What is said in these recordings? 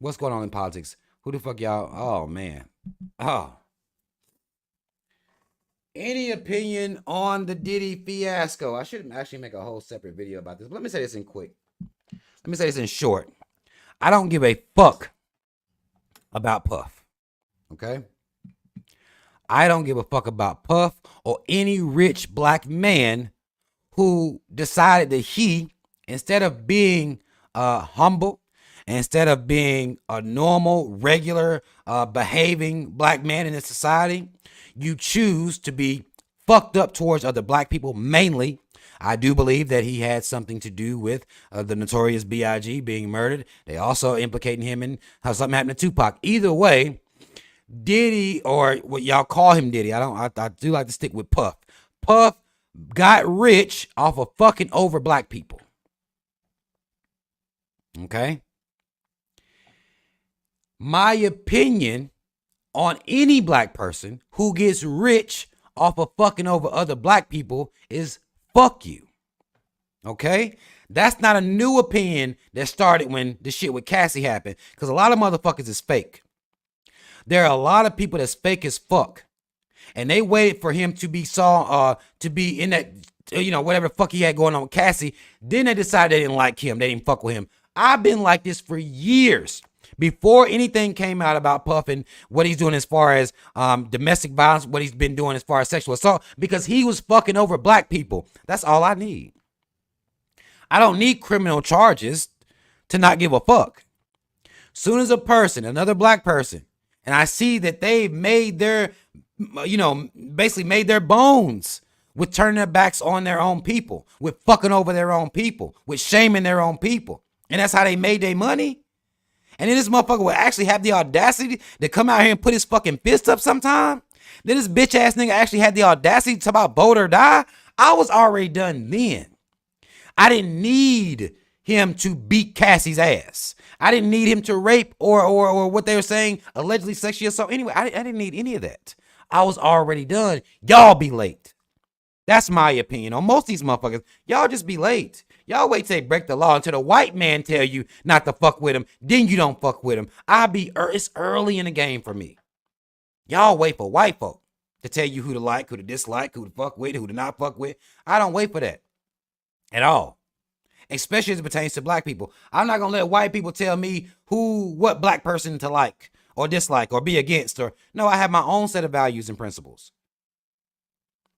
What's going on in politics? Who the fuck y'all? Oh man. Oh. Any opinion on the Diddy fiasco? I should actually make a whole separate video about this. But let me say this in quick. Let me say this in short. I don't give a fuck about Puff. Okay? I don't give a fuck about Puff or any rich black man who decided that he, instead of being humble, instead of being a normal, regular, behaving black man in this society, you choose to be fucked up towards other black people. Mainly, I do believe that he had something to do with the notorious B.I.G. being murdered. They also implicating him in how something happened to Tupac. Either way, Diddy, or what y'all call him Diddy, I do like to stick with Puff. Puff got rich off of fucking over black people. Okay? My opinion on any black person who gets rich off of fucking over other black people is fuck you. Okay? That's not a new opinion that started when the shit with Cassie happened, because a lot of motherfuckers is fake. There are a lot of people that's fake as fuck. And they waited for him to be to be in that, whatever the fuck he had going on with Cassie. Then they decided they didn't like him. They didn't fuck with him. I've been like this for years. Before anything came out about Puff and what he's doing as far as domestic violence, what he's been doing as far as sexual assault, because he was fucking over black people. That's all I need. I don't need criminal charges to not give a fuck. Soon as a person, another black person, and I see that they've made their, basically made their bones with turning their backs on their own people, with fucking over their own people, with shaming their own people. And that's how they made their money. And then this motherfucker will actually have the audacity to come out here and put his fucking fist up sometime. Then this bitch ass nigga actually had the audacity to talk about vote or die. I was already done then. I didn't need him to beat Cassie's ass. I didn't need him to rape or what they were saying, allegedly sexually assault. Anyway, I didn't need any of that. I was already done. Y'all be late. That's my opinion on most of these motherfuckers. Y'all just be late. Y'all wait till they break the law until the white man tell you not to fuck with him. Then you don't fuck with him. It's early in the game for me. Y'all wait for white folk to tell you who to like, who to dislike, who to fuck with, who to not fuck with. I don't wait for that at all. Especially as it pertains to black people. I'm not gonna let white people tell me what black person to like or dislike or be against. No, I have my own set of values and principles.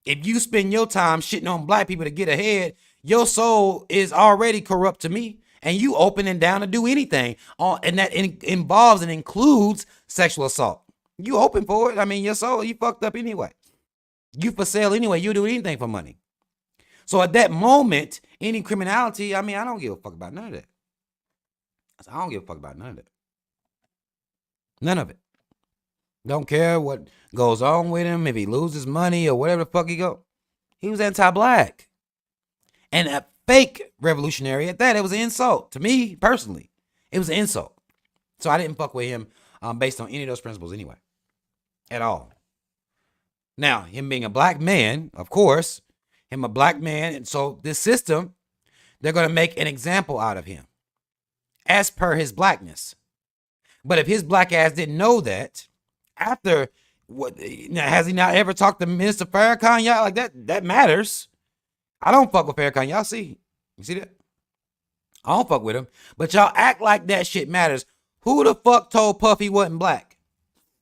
If you spend your time shitting on black people to get ahead, your soul is already corrupt to me, and you open and down to do anything, and that involves and includes sexual assault. You open for it. I mean, your soul, you fucked up anyway. You for sale anyway. You do anything for money. So at that moment, any criminality, I mean, I don't give a fuck about none of that. I don't give a fuck about none of that. None of it. Don't care what goes on with him, if he loses money or whatever the fuck he go. He was anti-black. And a fake revolutionary at that. It was an insult to me personally. It was an insult. So I didn't fuck with him based on any of those principles anyway. At all. Now, him being a black man, of course, him a black man, and so this system, they're going to make an example out of him as per his blackness. But if his black ass didn't know that, after what, has he not ever talked to Minister Farrakhan? Y'all, like that matters. I don't fuck with Farrakhan. Y'all see? You see that? I don't fuck with him. But y'all act like that shit matters. Who the fuck told Puff he wasn't black?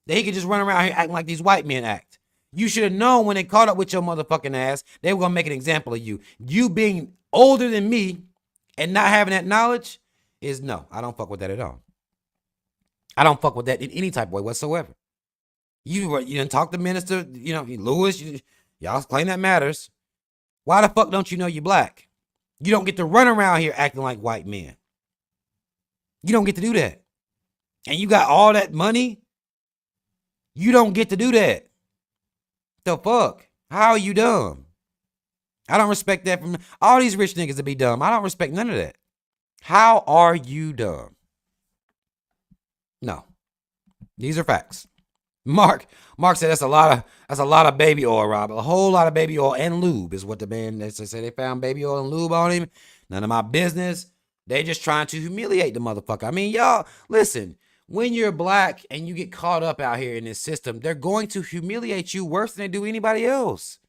That he could just run around here acting like these white men act. You should have known when they caught up with your motherfucking ass, they were going to make an example of you. You being older than me and not having that knowledge is no. I don't fuck with that at all. I don't fuck with that in any type of way whatsoever. You didn't talk to Minister, Lewis. Y'all claim that matters. Why the fuck don't you know you're black? You don't get to run around here acting like white men. You don't get to do that. And you got all that money. You don't get to do that. The fuck? How are you dumb? I don't respect that from all these rich niggas to be dumb. I don't respect none of that. How are you dumb? No. These are facts. Mark said that's a lot of baby oil, Rob. A whole lot of baby oil and lube is what the band, they say they found baby oil and lube on him. None of my business. They just trying to humiliate the motherfucker. I mean, y'all, listen. when you're black and you get caught up out here in this system, they're going to humiliate you worse than they do anybody else.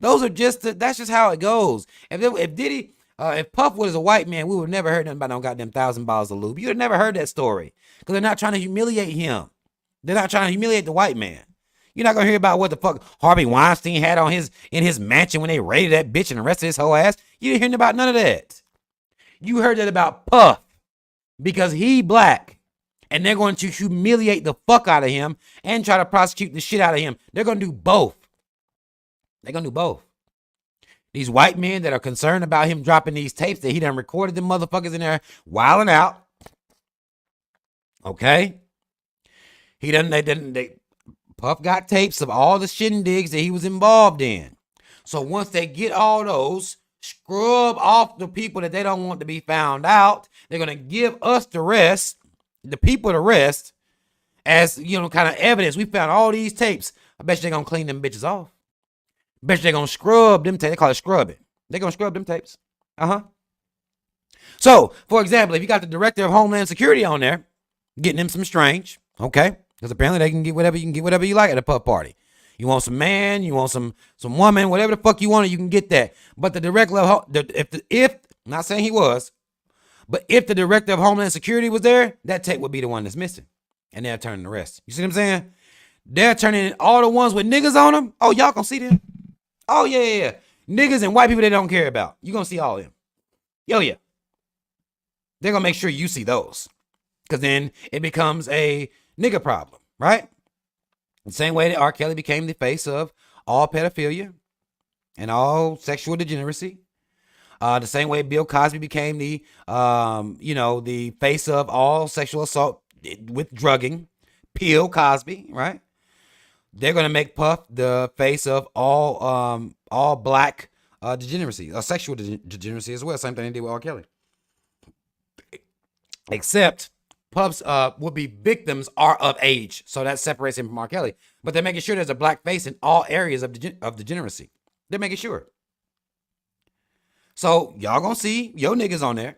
Those are that's just how it goes. If Puff was a white man, we would have never heard nothing about no goddamn 1,000 bottles of lube. You'd have never heard that story because they're not trying to humiliate him. They're not trying to humiliate the white man. You're not gonna hear about what the fuck Harvey Weinstein had on in his mansion when they raided that bitch and arrested his whole ass. You didn't hear about none of that. You heard that about Puff because he black, and they're going to humiliate the fuck out of him and try to prosecute the shit out of him. They're gonna do both. They're gonna do both. These white men that are concerned about him dropping these tapes that he done recorded them motherfuckers in there wilding out. Okay, Puff got tapes of all the shindigs that he was involved in. So once they get all those, scrub off the people that they don't want to be found out, they're going to give us the rest, the people the rest, as, kind of evidence. We found all these tapes. I bet you they're going to clean them bitches off. I bet you they're going to scrub them tapes. They call it scrubbing. They're going to scrub them tapes. So, for example, if you got the director of Homeland Security on there, getting them some strange, okay? Because apparently they can get whatever you like at a Puff party. You want some man, you want some woman, whatever the fuck you want, you can get that. But the director of not saying he was, but if the director of Homeland Security was there, that tape would be the one that's missing, and they're turning the rest. You see what I'm saying? They're turning all the ones with niggas on them. Oh, y'all gonna see them? Oh yeah. Niggas and white people they don't care about. You gonna see all of them. Yo yeah. They're gonna make sure you see those, because then it becomes a nigga problem, right? The same way that R. Kelly became the face of all pedophilia and all sexual degeneracy. The same way Bill Cosby became the face of all sexual assault with drugging. Bill Cosby, right? They're gonna make Puff the face of all black degeneracy, sexual degeneracy as well. Same thing they did with R. Kelly. Except Puff's would-be victims are of age, so that separates him from R. Kelly. But they're making sure there's a black face in all areas of degeneracy. They're making sure. So y'all gonna see your niggas on there.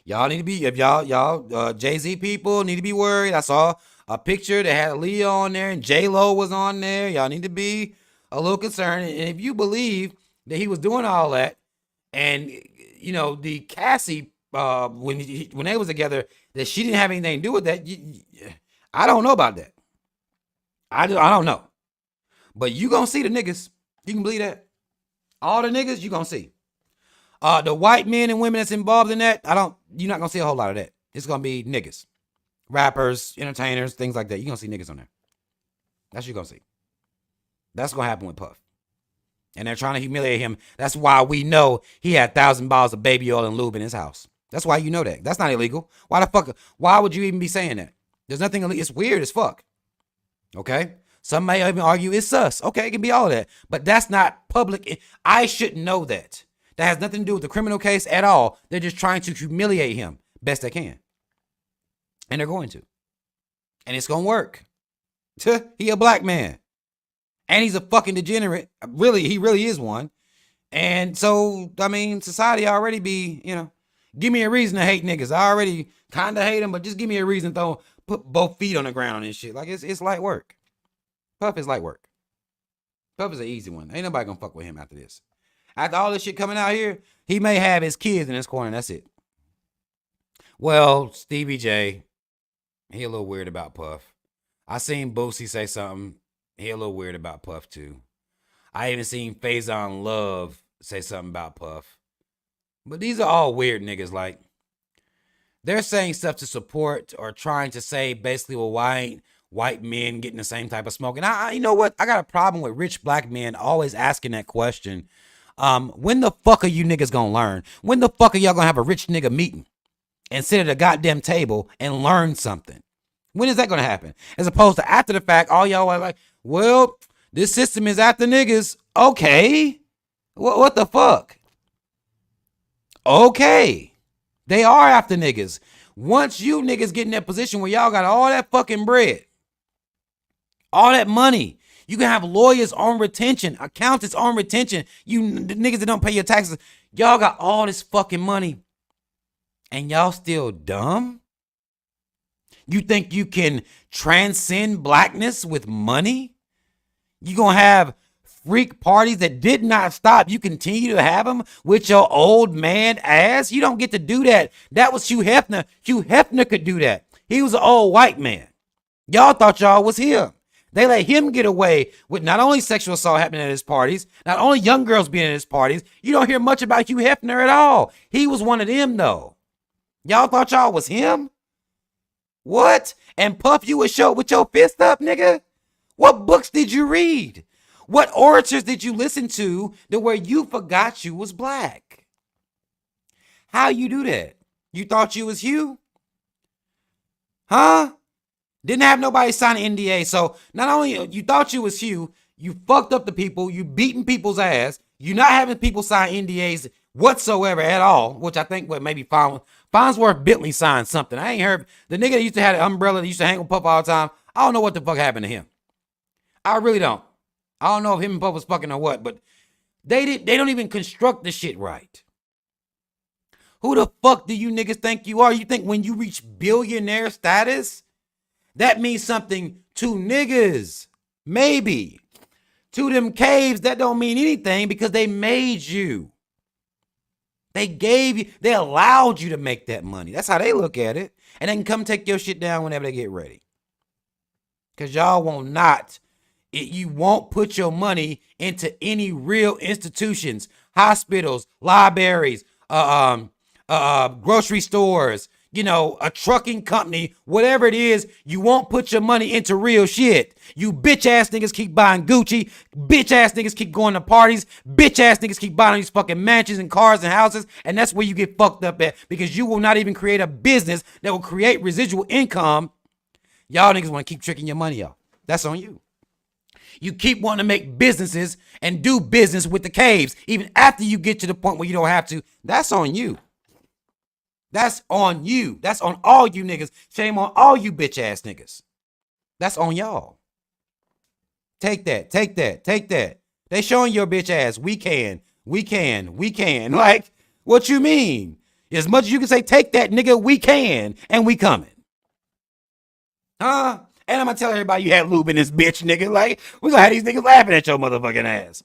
Y'all need to be, if y'all Jay-Z people need to be worried. I saw a picture that had Leo on there and J-Lo was on there. Y'all need to be a little concerned. And if you believe that he was doing all that, and the Cassie when they was together, that she didn't have anything to do with that, I don't know about that. I don't know. But you gonna see the niggas. You can believe that. All the niggas you gonna see. The white men and women that's involved in that, you're not gonna see a whole lot of that. It's gonna be niggas. Rappers, entertainers, things like that. You're gonna see niggas on there. That's what you're gonna see. That's gonna happen with Puff. And they're trying to humiliate him. That's why we know he had 1,000 bottles of baby oil and lube in his house. That's why you know that. That's not illegal. Why would you even be saying that? There's nothing illegal. It's weird as fuck. Okay? Some may even argue it's sus. Okay, it can be all of that. But that's not public. I shouldn't know that. That has nothing to do with the criminal case at all. They're just trying to humiliate him best they can. And they're going to. And it's going to work. He a black man. And he's a fucking degenerate. He really is one. And so, society already be, give me a reason to hate niggas. I already kind of hate them, but just give me a reason to put both feet on the ground and shit. Like, it's light work. Puff is light work. Puff is an easy one. Ain't nobody gonna fuck with him after this. After all this shit coming out here, he may have his kids in his corner. That's it. Well, Stevie J, he a little weird about Puff. I seen Boosie say something. He a little weird about Puff too. I even seen Faison Love say something about Puff. But these are all weird niggas. Like, they're saying stuff to support or trying to say basically, well, why ain't white men getting the same type of smoke? And I you know what? I got a problem with rich black men always asking that question. When the fuck are you niggas gonna learn? When the fuck are y'all gonna have a rich nigga meeting and sit at a goddamn table and learn something? When is that gonna happen? As opposed to after the fact, all y'all are like, well, this system is after niggas. Okay. What the fuck? Okay. They are after niggas. Once you niggas get in that position where y'all got all that fucking bread, all that money, you can have lawyers on retention, accountants on retention, the niggas that don't pay your taxes, y'all got all this fucking money and y'all still dumb? You think you can transcend blackness with money? You gonna have freak parties that did not stop. You continue to have them with your old man ass. You don't get to do that. That was Hugh Hefner. Hugh Hefner could do that. He was an old white man. Y'all thought y'all was him. They let him get away with not only sexual assault happening at his parties, not only young girls being at his parties. You don't hear much about Hugh Hefner at all. He was one of them though. Y'all thought y'all was him? What? And Puff, you would show with your fist up, nigga? What books did you read? What orators did you listen to where you forgot you was black? How you do that? You thought you was Hugh? Huh? Didn't have nobody sign an NDA. So not only you thought you was Hugh, you fucked up the people, you beating people's ass, you not having people sign NDAs whatsoever at all, which I think what maybe Farnsworth Bentley signed something. I ain't heard the nigga that used to have an umbrella that used to hang with Puff all the time. I don't know what the fuck happened to him. I really don't. I don't know if him and Puff was fucking or what, but they don't even construct the shit right. Who the fuck do you niggas think you are? You think when you reach billionaire status, that means something to niggas? Maybe. To them caves, that don't mean anything because they made you. They gave you, they allowed you to make that money. That's how they look at it. And they can come take your shit down whenever they get ready. Because y'all won't not. You won't put your money into any real institutions, hospitals, libraries, grocery stores, a trucking company, whatever it is. You won't put your money into real shit. You bitch ass niggas keep buying Gucci. Bitch ass niggas keep going to parties. Bitch ass niggas keep buying these fucking mansions and cars and houses. And that's where you get fucked up at, because you will not even create a business that will create residual income. Y'all niggas want to keep tricking your money out. That's on you. You keep wanting to make businesses and do business with the caves, even after you get to the point where you don't have to. That's on you. That's on you. That's on all you niggas. Shame on all you bitch ass niggas. That's on y'all. Take that. Take that. Take that. They showing your bitch ass. We can. We can. We can. Like, what you mean? As much as you can say, take that, nigga, we can. And we coming. Huh? And I'm gonna tell everybody you had lube in this bitch, nigga. Like, we gonna have these niggas laughing at your motherfucking ass.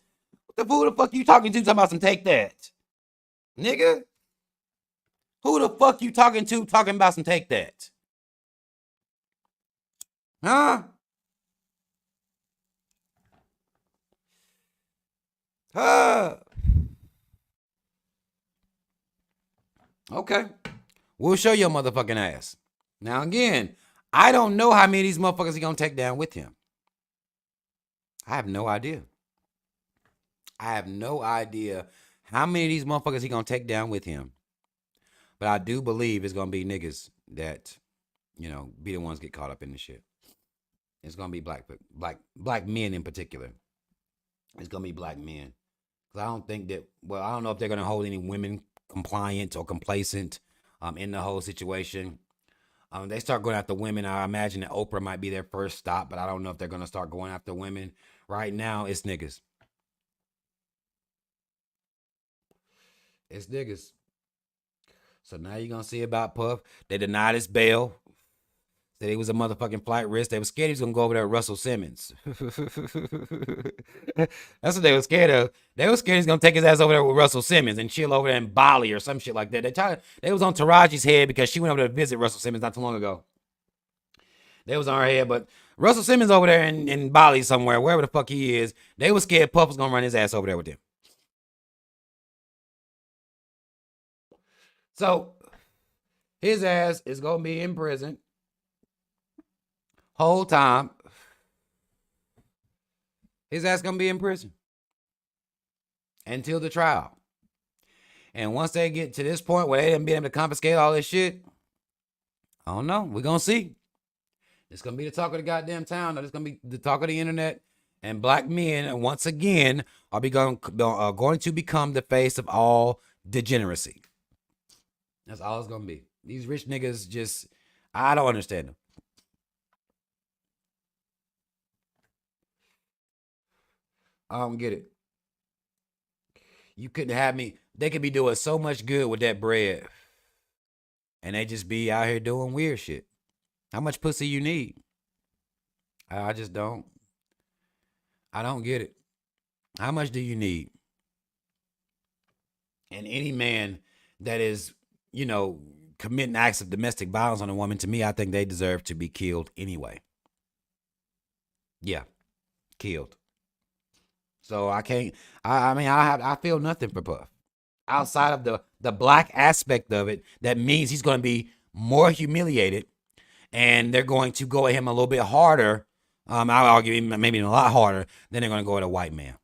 Who the fuck you talking to talking about some take that? Nigga? Who the fuck you talking to talking about some take that? Huh? Huh? Okay. We'll show your motherfucking ass. Now again, I don't know how many of these motherfuckers he gonna take down with him. I have no idea. I have no idea how many of these motherfuckers he gonna take down with him. But I do believe it's gonna be niggas that, be the ones get caught up in the shit. It's gonna be black men in particular. It's gonna be black men. Cause I don't think that. Well, I don't know if they're gonna hold any women compliant or complacent in the whole situation. They start going after women. I imagine that Oprah might be their first stop, but I don't know if they're gonna start going after women. Right now, it's niggas. It's niggas. So now you're gonna see about Puff. They denied his bail. Said he was a motherfucking flight risk. They were scared he was gonna go over there with Russell Simmons. That's what they were scared of. They were scared he's gonna take his ass over there with Russell Simmons and chill over there in Bali or some shit like that. They was on Taraji's head because she went over there to visit Russell Simmons not too long ago. They was on her head, but Russell Simmons over there in Bali somewhere, wherever the fuck he is, they were scared Puff was gonna run his ass over there with them. So his ass is gonna be in prison whole time. His ass gonna be in prison until the trial. And once they get to this point where they didn't be able to confiscate all this shit, I don't know. We're gonna see. It's gonna be the talk of the goddamn town. It's gonna be the talk of the internet. And black men, once again, are going to become the face of all degeneracy. That's all it's gonna be. These rich niggas just, I don't understand them. I don't get it. You couldn't have me. They could be doing so much good with that bread, and they just be out here doing weird shit. How much pussy you need? I just don't. I don't get it. How much do you need? And any man that is, you know, committing acts of domestic violence on a woman, to me, I think they deserve to be killed anyway. Yeah, killed. So I can't. I mean, I feel nothing for Puff outside of the black aspect of it. That means he's going to be more humiliated, and they're going to go at him a little bit harder. I'll argue maybe a lot harder than they're going to go at a white man.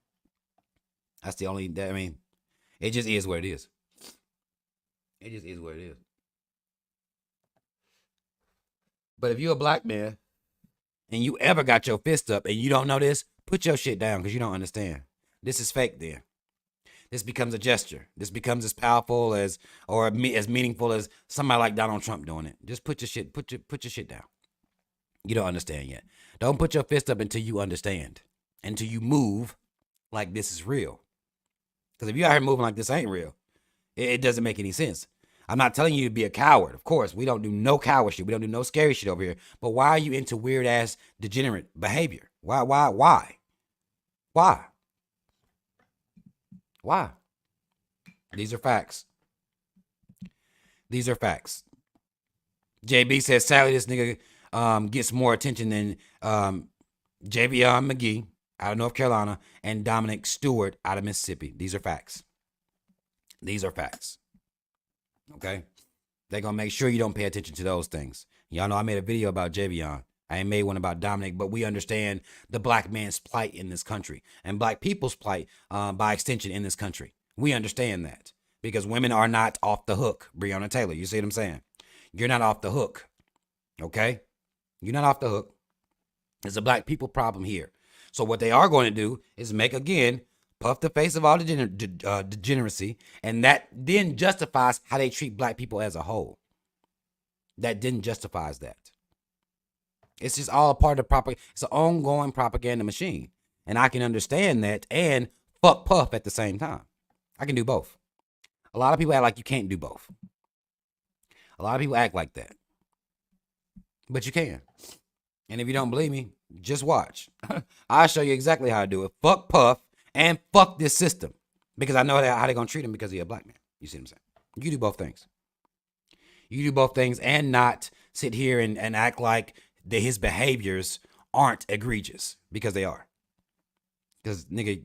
That's the only. I mean, it just is what it is. It just is what it is. But if you're a black man and you ever got your fist up and you don't know this, put your shit down because you don't understand. This is fake then. This becomes a gesture. This becomes as powerful as or as meaningful as somebody like Donald Trump doing it. Just put your shit down. You don't understand yet. Don't put your fist up until you understand. Until you move like this is real. Because if you out here moving like this ain't real, it doesn't make any sense. I'm not telling you to be a coward. Of course, we don't do no coward shit. We don't do no scary shit over here. But why are you into weird ass degenerate behavior? Why? Why? These are facts. These are facts. JB says, sadly, this nigga gets more attention than Javion McGee out of North Carolina and Dominic Stewart out of Mississippi. These are facts. These are facts. Okay? They're going to make sure you don't pay attention to those things. Y'all know I made a video about Javion. I ain't made one about Dominic, but we understand the black man's plight in this country and black people's plight by extension in this country. We understand that because women are not off the hook. Breonna Taylor, you see what I'm saying? You're not off the hook. Okay? You're not off the hook. It's a black people problem here. So what they are going to do is make, again, puff the face of all degeneracy, and that then justifies how they treat black people as a whole. That then justifies that. It's just all a part of the it's an ongoing propaganda machine. And I can understand that and fuck Puff at the same time. I can do both. A lot of people act like you can't do both. A lot of people act like that. But you can. And if you don't believe me, just watch. I'll show you exactly how to do it. Fuck Puff and fuck this system. Because I know how they're going to treat him because he's a black man. You see what I'm saying? You do both things. You do both things and not sit here and act like that his behaviors aren't egregious, because they are. Because nigga,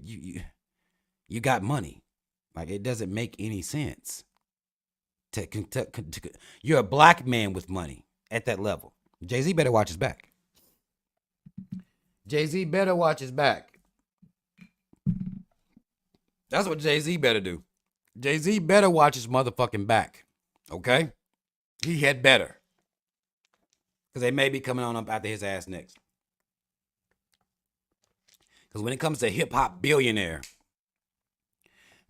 you got money. Like, it doesn't make any sense. You're a black man with money at that level. Jay-Z better watch his back. Jay-Z better watch his back. That's what Jay-Z better do. Jay-Z better watch his motherfucking back. Okay? He had better. Because they may be coming on up after his ass next. Because when it comes to hip-hop billionaire,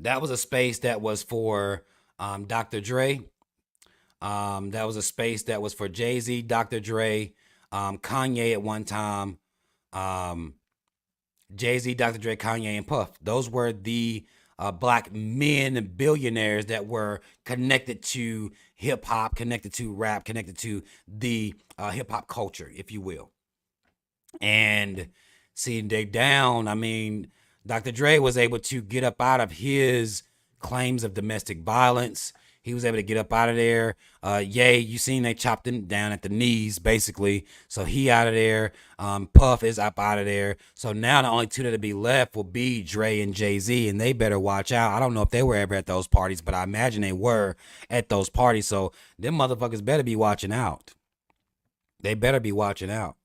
that was a space that was for Dr. Dre. That was a space that was for Jay-Z, Dr. Dre, Kanye at one time. Jay-Z, Dr. Dre, Kanye, and Puff. Those were the black men and billionaires that were connected to hip-hop, connected to rap, connected to the hip-hop culture, if you will. And see, they down, I mean, Dr. Dre was able to get up out of his claims of domestic violence. He was able to get up out of there. Ye, you seen they chopped him down at the knees, basically. So he out of there. Puff is up out of there. So now the only two that'll be left will be Dre and Jay-Z, and they better watch out. I don't know if they were ever at those parties, but I imagine they were at those parties. So them motherfuckers better be watching out. They better be watching out.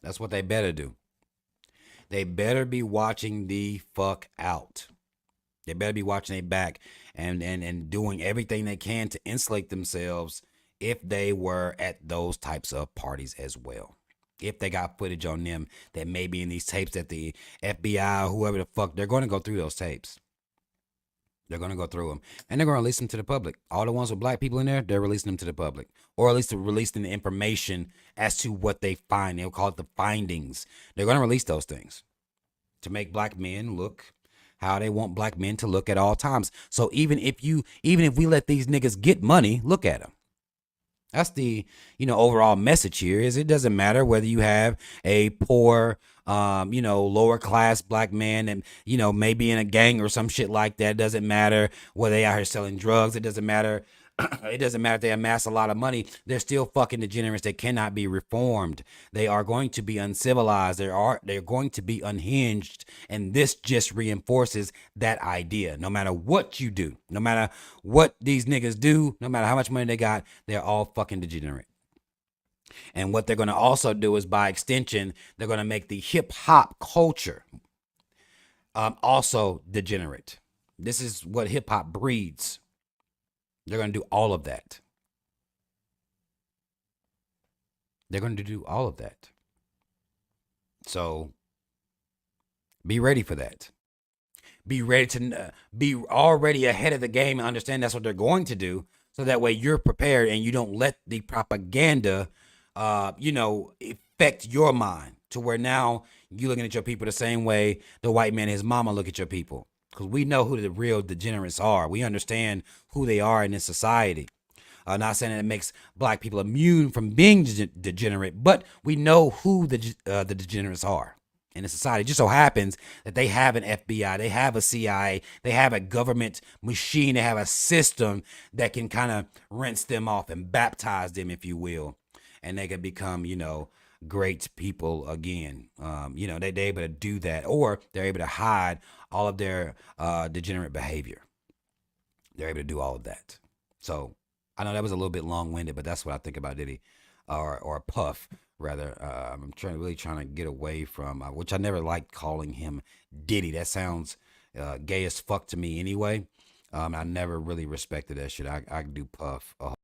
That's what they better do. They better be watching the fuck out. They better be watching their back and doing everything they can to insulate themselves if they were at those types of parties as well. If they got footage on them that may be in these tapes that the FBI or whoever the fuck, they're going to go through those tapes. They're going to go through them. And they're going to release them to the public. All the ones with black people in there, they're releasing them to the public. Or at least releasing the information as to what they find. They'll call it the findings. They're going to release those things to make black men look how they want black men to look at all times. So even if we let these niggas get money, look at them. That's the, overall message here is it doesn't matter whether you have a poor, lower class black man and, maybe in a gang or some shit like that. It doesn't matter whether they out here selling drugs. It doesn't matter. It doesn't matter if they amass a lot of money. They're still fucking degenerates. They cannot be reformed. They are going to be uncivilized. They're going to be unhinged. And this just reinforces that idea. No matter what you do, no matter what these niggas do, no matter how much money they got, they're all fucking degenerate. And what they're going to also do is, by extension, they're going to make the hip hop culture also degenerate. This is what hip hop breeds. They're going to do all of that. They're going to do all of that. So be ready for that. Be ready to be already ahead of the game and understand that's what they're going to do. So that way you're prepared and you don't let the propaganda, affect your mind to where now you looking at your people the same way the white man and his mama look at your people. Because we know who the real degenerates are. We understand who they are in this society. Not saying that it makes black people immune from being degenerate, but we know who the degenerates are in a society. It just so happens that they have an FBI, they have a CIA, they have a government machine, they have a system that can kind of rinse them off and baptize them, if you will, and they can become, great people again. They're able to do that, or they're able to hide all of their degenerate behavior. They're able to do all of that. So I know that was a little bit long winded, but that's what I think about Diddy, or Puff rather. I'm really trying to get away from, which I never liked calling him Diddy. That sounds gay as fuck to me anyway. I never really respected that shit. I do Puff.